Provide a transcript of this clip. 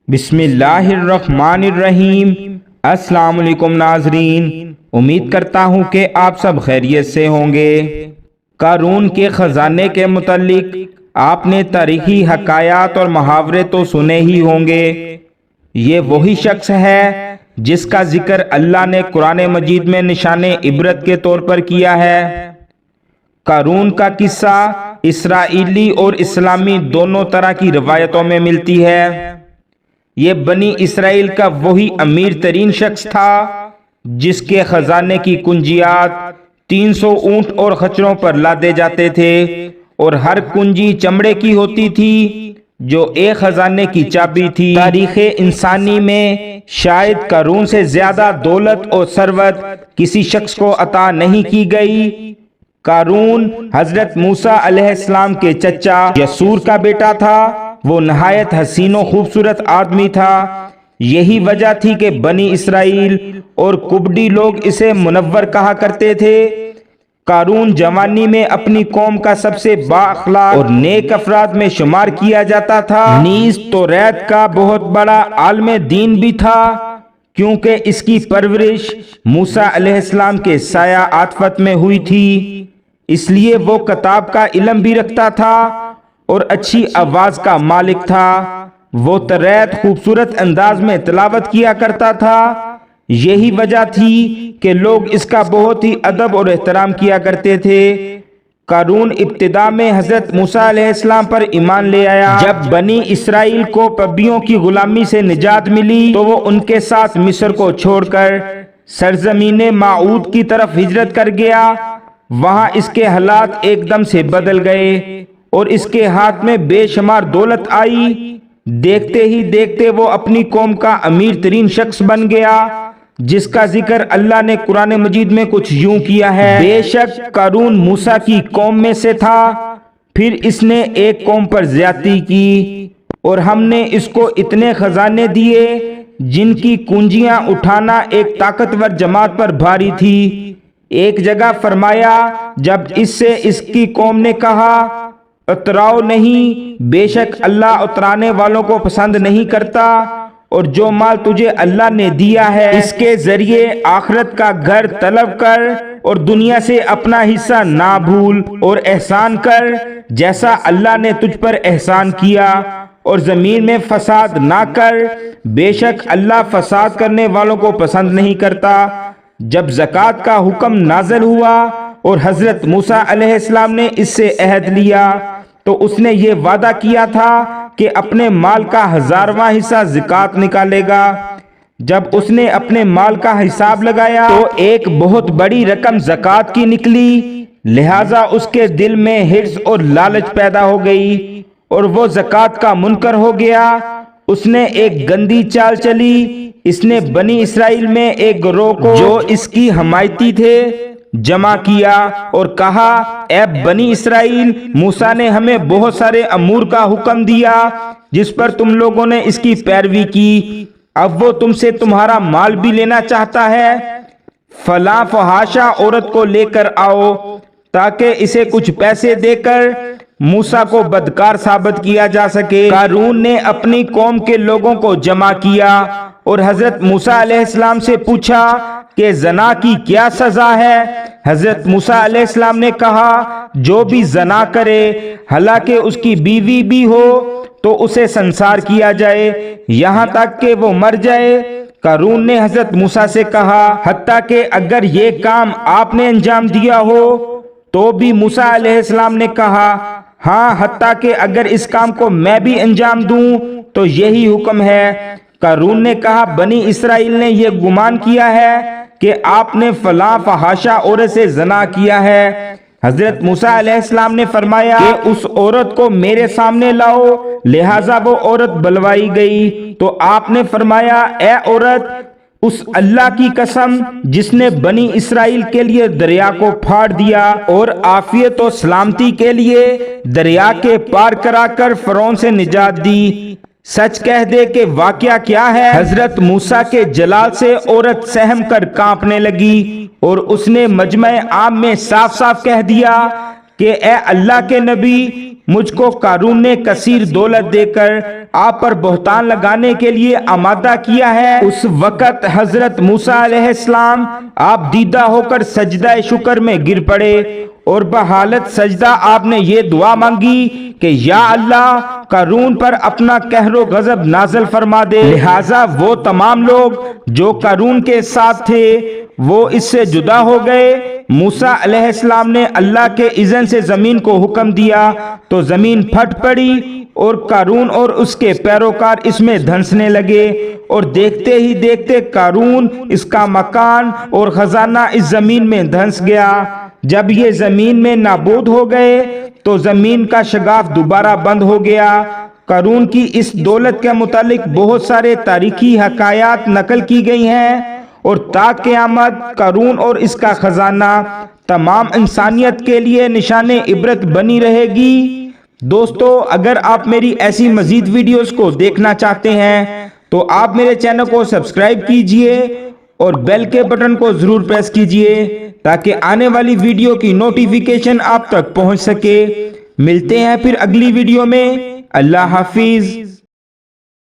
بسم اللہ الرحمن الرحیم۔ السلام علیکم ناظرین، امید کرتا ہوں کہ آپ سب خیریت سے ہوں گے۔ قارون کے خزانے کے متعلق آپ نے تاریخی حکایات اور محاورے تو سنے ہی ہوں گے۔ یہ وہی شخص ہے جس کا ذکر اللہ نے قرآن مجید میں نشان عبرت کے طور پر کیا ہے۔ قارون کا قصہ اسرائیلی اور اسلامی دونوں طرح کی روایتوں میں ملتی ہے۔ یہ بنی اسرائیل کا وہی امیر ترین شخص تھا جس کے خزانے کی کنجیات 300 اونٹ اور خچروں پر لادے جاتے تھے، اور ہر کنجی چمڑے کی ہوتی تھی جو ایک خزانے کی چابی تھی۔ تاریخ انسانی میں شاید قارون سے زیادہ دولت اور ثروت کسی شخص کو عطا نہیں کی گئی۔ قارون حضرت موسیٰ علیہ السلام کے چچا یسور کا بیٹا تھا۔ وہ نہایت حسین و خوبصورت آدمی تھا۔ یہی وجہ تھی کہ بنی اسرائیل اور کبڈی لوگ اسے منور کہا کرتے تھے۔ قارون جوانی میں اپنی قوم کا سب سے با اخلاق اور نیک افراد میں شمار کیا جاتا تھا، نیز توریت کا بہت بڑا عالم دین بھی تھا، کیونکہ اس کی پرورش موسیٰ علیہ السلام کے سایہ عاطفت میں ہوئی تھی، اس لیے وہ کتاب کا علم بھی رکھتا تھا اور اچھی آواز کا مالک تھا۔ وہ توریت خوبصورت انداز میں تلاوت کیا کرتا تھا۔ یہی وجہ تھی کہ لوگ اس کا بہت ہی ادب اور احترام کیا کرتے تھے۔ قارون ابتدا میں حضرت موسیٰ علیہ السلام پر ایمان لے آیا۔ جب بنی اسرائیل کو پبیوں کی غلامی سے نجات ملی تو وہ ان کے ساتھ مصر کو چھوڑ کر سرزمین موعود کی طرف ہجرت کر گیا۔ وہاں اس کے حالات ایک دم سے بدل گئے اور اس کے ہاتھ میں بے شمار دولت آئی۔ دیکھتے ہی دیکھتے وہ اپنی قوم کا امیر ترین شخص بن گیا، جس کا ذکر اللہ نے قرآن مجید میں کچھ یوں کیا ہے: بے شک قارون موسیٰ کی قوم میں سے تھا، پھر اس نے ایک قوم پر زیادتی کی، اور ہم نے اس کو اتنے خزانے دیے جن کی کنجیاں اٹھانا ایک طاقتور جماعت پر بھاری تھی۔ ایک جگہ فرمایا، جب اس سے اس کی قوم نے کہا اتراؤ نہیں، بے شک اللہ اترانے والوں کو پسند نہیں کرتا، اور جو مال تجھے اللہ نے دیا ہے اس کے ذریعے آخرت کا گھر طلب کر اور دنیا سے اپنا حصہ نہ بھول، اور احسان کر جیسا اللہ نے تجھ پر احسان کیا، اور زمین میں فساد نہ کر، بے شک اللہ فساد کرنے والوں کو پسند نہیں کرتا۔ جب زکوٰۃ کا حکم نازل ہوا اور حضرت موسیٰ علیہ السلام نے اس سے عہد لیا تو اس نے یہ وعدہ کیا تھا کہ اپنے مال کا 1000واں حصہ زکوٰۃ نکالے گا۔ جب اس نے اپنے مال کا حساب لگایا تو ایک بہت بڑی رقم زکوٰۃ کی نکلی، لہٰذا اس کے دل میں حرص اور لالچ پیدا ہو گئی اور وہ زکوٰۃ کا منکر ہو گیا۔ اس نے ایک گندی چال چلی، اس نے بنی اسرائیل میں ایک گروہ کو جو اس کی حمایتی تھے جمع کیا اور کہا، اے بنی اسرائیل، موسیٰ نے ہمیں بہت سارے امور کا حکم دیا جس پر تم لوگوں نے اس کی پیروی کی، اب وہ تم سے تمہارا مال بھی لینا چاہتا ہے، فلاں فحاشہ عورت کو لے کر آؤ تاکہ اسے کچھ پیسے دے کر موسیٰ کو بدکار ثابت کیا جا سکے۔ قارون نے اپنی قوم کے لوگوں کو جمع کیا اور حضرت موسیٰ علیہ السلام سے پوچھا کہ زنا کی کیا سزا ہے؟ حضرت موسیٰ علیہ السلام نے کہا، جو بھی زنا کرے حالانکہ اس کی بیوی بھی ہو تو اسے سنسار کیا جائے یہاں تک کہ وہ مر جائے۔ قارون نے حضرت موسیٰ سے کہا، حتیٰ کہ اگر یہ کام آپ نے انجام دیا ہو تو بھی؟ موسیٰ علیہ السلام نے کہا، ہاں، حتیٰ کہ اگر اس کام کو میں بھی انجام دوں تو یہی حکم ہے۔ قارون نے کہا، بنی اسرائیل نے یہ گمان کیا ہے کہ آپ نے فلاں فحاشہ عورت سے زنا کیا ہے۔ حضرت موسیٰ علیہ السلام نے فرمایا کہ اس عورت کو میرے سامنے لاؤ، لہٰذا وہ عورت بلوائی گئی تو آپ نے فرمایا، اے عورت، اس اللہ کی قسم جس نے بنی اسرائیل کے لیے دریا کو پھاڑ دیا اور عافیت و سلامتی کے لیے دریا کے پار کرا کر فرعون سے نجات دی، سچ کہہ دے کہ واقعہ کیا ہے؟ حضرت موسیٰ کے جلال سے عورت سہم کر کانپنے لگی اور اس نے مجمع عام میں صاف صاف کہہ دیا کہ اے اللہ کے نبی، مجھ کو قارون نے کثیر دولت دے کر آپ پر بہتان لگانے کے لیے آمادہ کیا ہے۔ اس وقت حضرت موسیٰ علیہ السلام آپ دیدہ ہو کر سجدہ شکر میں گر پڑے اور بحالت سجدہ آپ نے یہ دعا مانگی کہ یا اللہ قارون پر اپنا قہر و غضب نازل فرما دے۔ لہٰذا وہ تمام لوگ جو قارون کے ساتھ تھے وہ اس سے جدا ہو گئے۔ موسیٰ علیہ السلام نے اللہ کے اذن سے زمین کو حکم دیا تو زمین پھٹ پڑی اور قارون اور اس کے پیروکار اس میں دھنسنے لگے، اور دیکھتے ہی دیکھتے قارون، اس کا مکان اور خزانہ اس زمین میں دھنس گیا۔ جب یہ زمین میں نابود ہو گئے تو زمین کا شگاف دوبارہ بند ہو گیا۔ قارون کی اس دولت کے متعلق بہت سارے تاریخی حکایات نقل کی گئی ہیں، اور تا قیامت قارون اور اس کا خزانہ تمام انسانیت کے لیے نشان عبرت بنی رہے گی۔ دوستو، اگر آپ میری ایسی مزید ویڈیوز کو دیکھنا چاہتے ہیں تو آپ میرے چینل کو سبسکرائب کیجئے اور بیل کے بٹن کو ضرور پریس کیجئے تاکہ آنے والی ویڈیو کی نوٹیفیکیشن آپ تک پہنچ سکے۔ ملتے ہیں پھر اگلی ویڈیو میں۔ اللہ حافظ۔